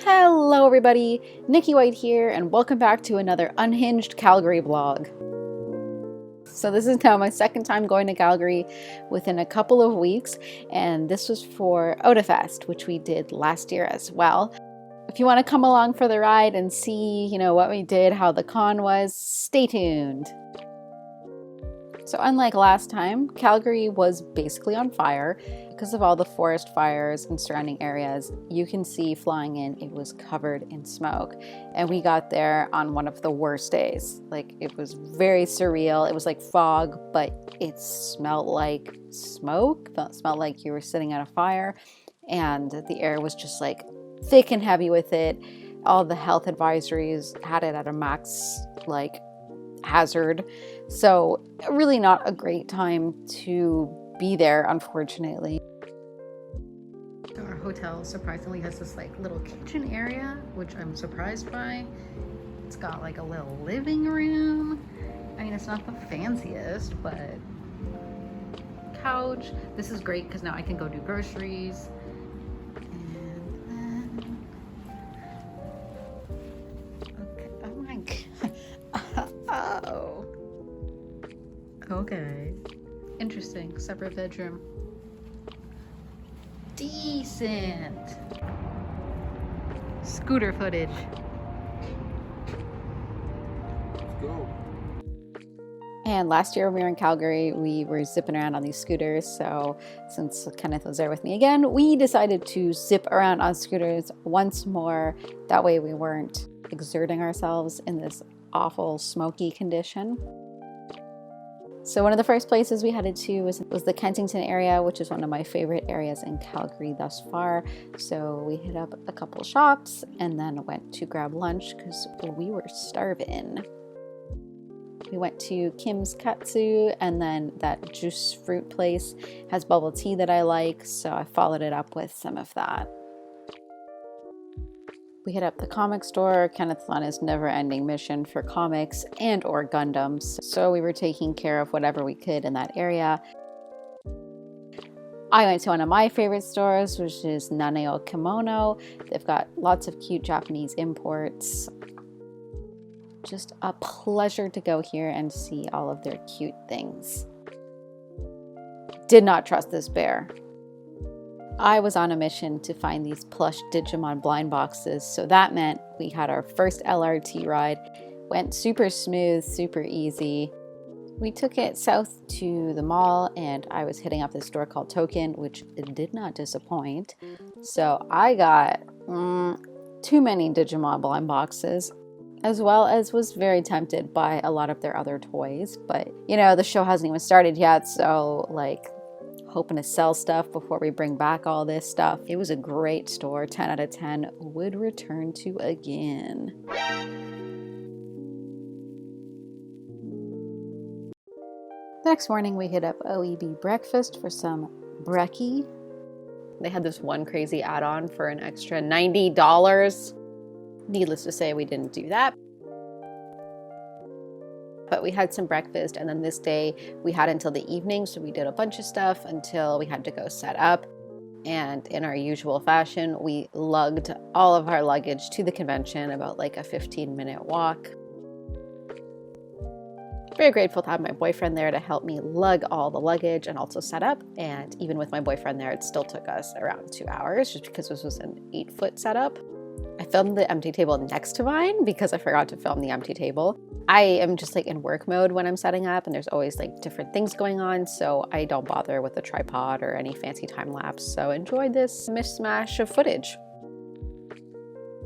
Hello everybody, Nikki White here, and welcome back to another unhinged Calgary vlog. So this is now my second time going to Calgary within a couple of weeks, and this was for Otafest, which we did last year as well. If you want to come along for the ride and see, what we did, how the con was, stay tuned. So unlike last time, Calgary was basically on fire. Because of all the forest fires and surrounding areas, you can see flying in, it was covered in smoke. And we got there on one of the worst days. Like, it was very surreal. It was like fog, but it smelled like smoke. It smelled like you were sitting at a fire. And the air was just like thick and heavy with it. All the health advisories had it at a max, hazard. So really not a great time to be there, unfortunately. Our hotel surprisingly has this little kitchen area, which I'm surprised by. It's got a little living room. I mean, it's not the fanciest, but couch. This is great because now I can go do groceries. And then, okay, oh my god. Oh. Okay. Interesting. Separate bedroom. Decent. Scooter footage. Let's go. And last year when we were in Calgary, we were zipping around on these scooters. So since Kenneth was there with me again, we decided to zip around on scooters once more. That way we weren't exerting ourselves in this awful smoky condition. So one of the first places we headed to was the Kensington area, which is one of my favorite areas in Calgary thus far. So we hit up a couple shops and then went to grab lunch because we were starving. We went to Kim's Katsu, and then that juice fruit place has bubble tea that I like, so I followed it up with some of that. We hit up the comic store. Kenneth on his never-ending mission for comics and or Gundams, so we were taking care of whatever we could in that area. I went to one of my favorite stores, which is Naneo Kimono. They've got lots of cute Japanese imports. Just a pleasure to go here and see all of their cute things. Did not trust this bear. I was on a mission to find these plush Digimon blind boxes, so that meant we had our first LRT ride. Went super smooth, super easy. We took it south to the mall, and I was hitting up this store called Token, which did not disappoint. So I got too many Digimon blind boxes, as well as was very tempted by a lot of their other toys. But, the show hasn't even started yet, so hoping to sell stuff before we bring back all this stuff. It was a great store, 10 out of 10, would return to again. The next morning we hit up OEB Breakfast for some brekkie. They had this one crazy add-on for an extra $90. Needless to say, we didn't do that. But we had some breakfast, and then this day we had until the evening, so we did a bunch of stuff until we had to go set up. And in our usual fashion, we lugged all of our luggage to the convention, about a 15-minute walk. Very grateful to have my boyfriend there to help me lug all the luggage and also set up. And even with my boyfriend there, it still took us around 2 hours just because this was an 8-foot setup. I filmed the empty table next to mine because I forgot to film the empty table. I am just in work mode when I'm setting up, and there's always different things going on, so I don't bother with a tripod or any fancy time lapse. So enjoy this mishmash of footage.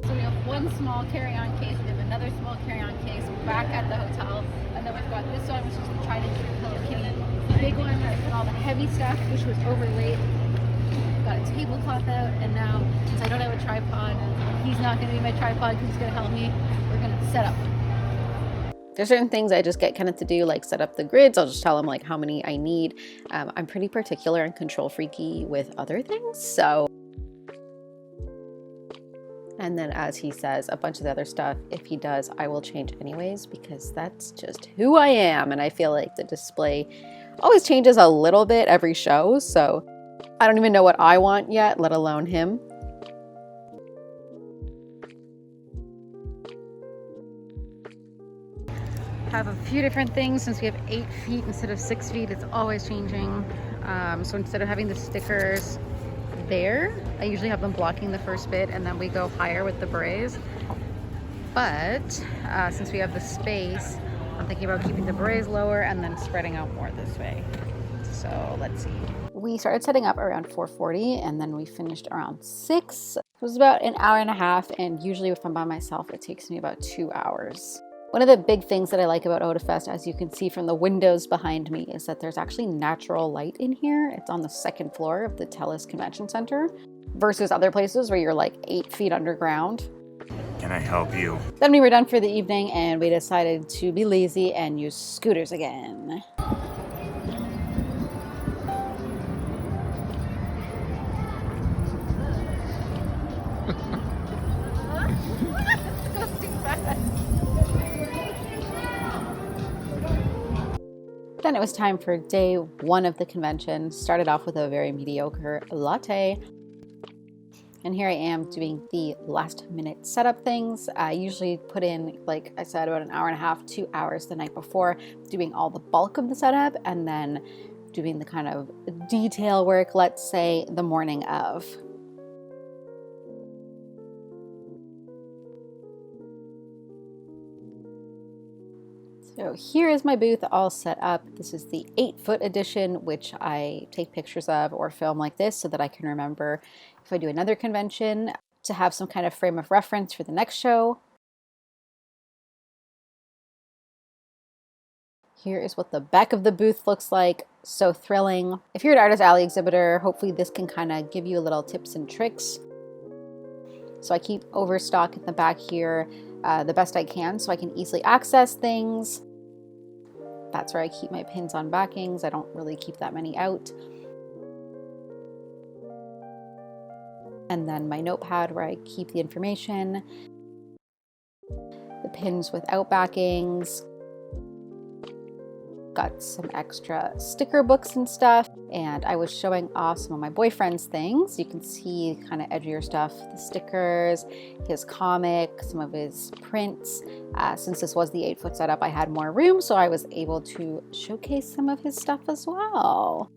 So we have one small carry-on case, we have another small carry-on case back at the hotel, and then we've got this one, which is the Trident Hello Kitty. The big one that put all the heavy stuff, which was overweight. Got a tablecloth out, and now since I don't have a tripod, he's not going to be my tripod because he's going to help me, we're going to set up. There's certain things I just get Kenneth to do, like set up the grids. I'll just tell him how many I need. I'm pretty particular and control freaky with other things, so. And then as he says, a bunch of the other stuff, if he does, I will change anyways, because that's just who I am. And I feel like the display always changes a little bit every show, so I don't even know what I want yet, let alone him. have a few different things. Since we have 8 feet instead of 6 feet, it's always changing. So instead of having the stickers there, I usually have them blocking the first bit, and then we go higher with the berets. But since we have the space, I'm thinking about keeping the berets lower and then spreading out more this way. So let's see. We started setting up around 4:40 and then we finished around 6. It was about an hour and a half, and usually if I'm by myself, it takes me about 2 hours. One of the big things that I like about Otafest, as you can see from the windows behind me, is that there's actually natural light in here. It's on the 2nd floor of the TELUS Convention Center versus other places where you're like 8 feet underground. Can I help you? Then we were done for the evening and we decided to be lazy and use scooters again. Then it was time for day 1 of the convention. Started off with a very mediocre latte. And here I am doing the last minute setup things. I usually put in, like I said, about an hour and a half, 2 hours the night before, doing all the bulk of the setup and then doing the kind of detail work, let's say, the morning of. So here is my booth all set up. This is the 8-foot edition, which I take pictures of or film like this so that I can remember if I do another convention to have some kind of frame of reference for the next show. Here is what the back of the booth looks like. So thrilling. If you're an Artist Alley exhibitor, hopefully this can kind of give you a little tips and tricks. So I keep overstock in the back here the best I can so I can easily access things. That's where I keep my pins on backings. I don't really keep that many out. And then my notepad where I keep the information. The pins without backings. Got some extra sticker books and stuff, and I was showing off some of my boyfriend's things. You can see kind of edgier stuff, the stickers, his comic, some of his prints. Since this was the 8-foot setup, I had more room, so I was able to showcase some of his stuff as well.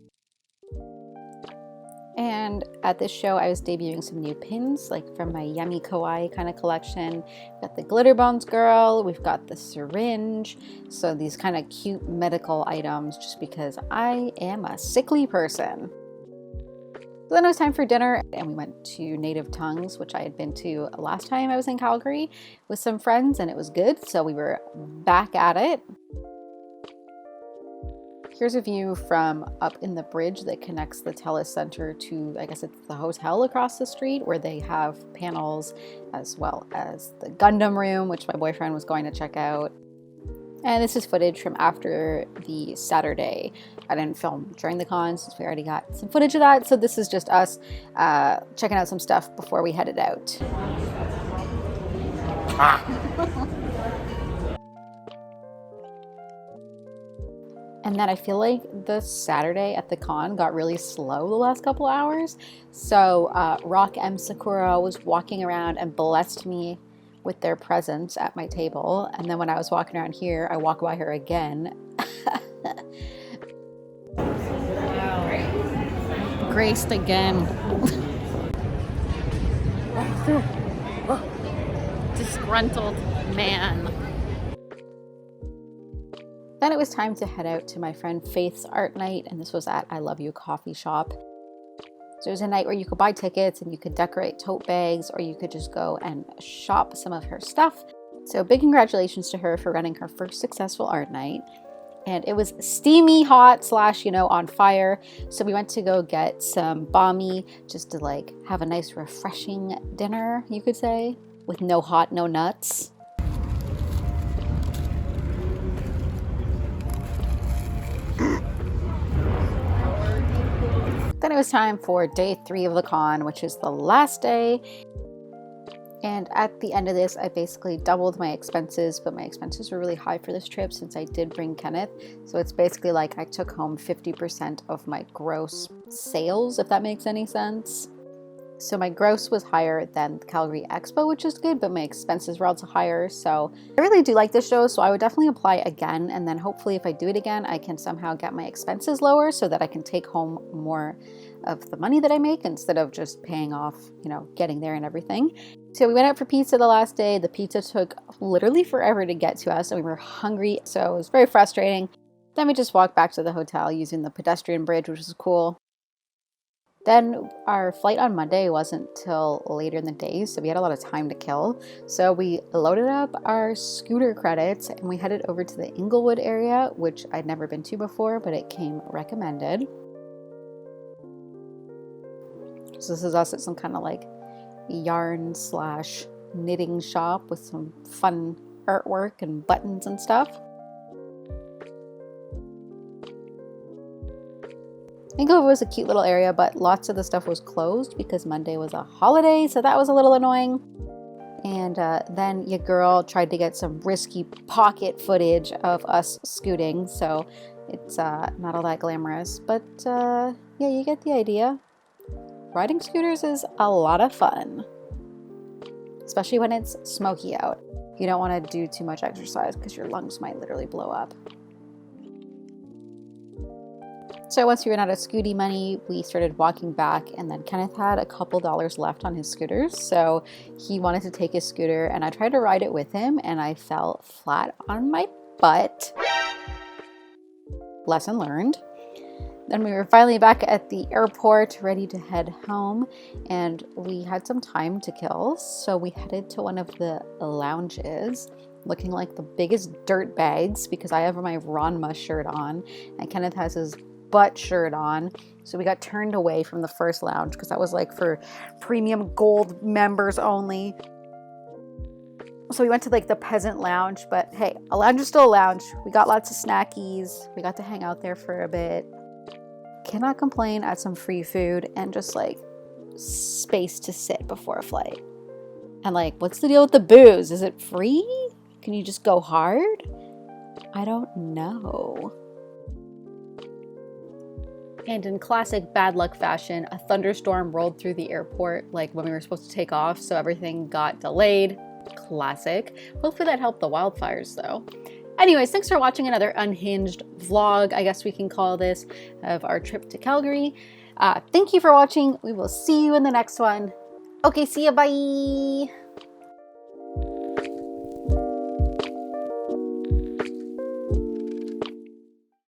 And at this show, I was debuting some new pins, like from my Yummy Kawaii kind of collection. We've got the Glitter Bones Girl, we've got the syringe. So these kind of cute medical items, just because I am a sickly person. So then it was time for dinner, and we went to Native Tongues, which I had been to last time I was in Calgary with some friends, and it was good. So we were back at it. Here's a view from up in the bridge that connects the TELUS Center to, I guess it's the hotel across the street, where they have panels, as well as the Gundam room, which my boyfriend was going to check out. And this is footage from after the Saturday. I didn't film during the con since we already got some footage of that. So this is just us checking out some stuff before we headed out. And then I feel like the Saturday at the con got really slow the last couple hours. So Rock M. Sakura was walking around and blessed me with their presence at my table. And then when I was walking around here, I walked by her again. Wow. Graced again. Disgruntled man. Then it was time to head out to my friend Faith's art night, and this was at I Love You coffee shop. So it was a night where you could buy tickets and you could decorate tote bags, or you could just go and shop some of her stuff. So big congratulations to her for running her first successful art night. And it was steamy hot / on fire. So we went to go get some bami just to like have a nice refreshing dinner, you could say, with no hot, no nuts. Then it was time for day 3 of the con, which is the last day. And at the end of this, I basically doubled my expenses, but my expenses were really high for this trip since I did bring Kenneth. So it's basically like I took home 50% of my gross sales, if that makes any sense. So my gross was higher than the Calgary Expo, which is good, but my expenses were also higher. So I really do like this show, so I would definitely apply again. And then hopefully if I do it again, I can somehow get my expenses lower so that I can take home more of the money that I make instead of just paying off, you know, getting there and everything. So we went out for pizza the last day. The pizza took literally forever to get to us, and we were hungry, so it was very frustrating. Then we just walked back to the hotel using the pedestrian bridge, which was cool. Then our flight on Monday wasn't till later in the day, so we had a lot of time to kill. So we loaded up our scooter credits and we headed over to the Inglewood area, which I'd never been to before, but it came recommended. So this is us at some kind of like yarn / knitting shop with some fun artwork and buttons and stuff. Inglewood was a cute little area, but lots of the stuff was closed because Monday was a holiday, so that was a little annoying. And then your girl tried to get some risky pocket footage of us scooting, so it's not all that glamorous, but yeah, you get the idea. Riding scooters is a lot of fun, especially when it's smoky out. You don't want to do too much exercise because your lungs might literally blow up. So once we ran out of scooty money, we started walking back, and then Kenneth had a couple dollars left on his scooters, so he wanted to take his scooter, and I tried to ride it with him, and I fell flat on my butt. Lesson learned. Then we were finally back at the airport, ready to head home, and we had some time to kill, so we headed to one of the lounges, looking like the biggest dirt bags because I have my Ranma shirt on, and Kenneth has his butt shirt on. So we got turned away from the first lounge because that was like for premium gold members only. So we went to like the peasant lounge, but hey, a lounge is still a lounge. We got lots of snackies. We got to hang out there for a bit. Cannot complain at some free food and just like space to sit before a flight. And like, what's the deal with the booze? Is it free? Can you just go hard? I don't know. And in classic bad luck fashion, a thunderstorm rolled through the airport like when we were supposed to take off, so everything got delayed. Classic. Hopefully that helped the wildfires though. Anyways, thanks for watching another unhinged vlog, I guess we can call this, of our trip to Calgary. Thank you for watching. We will see you in the next one. Okay, see ya, bye!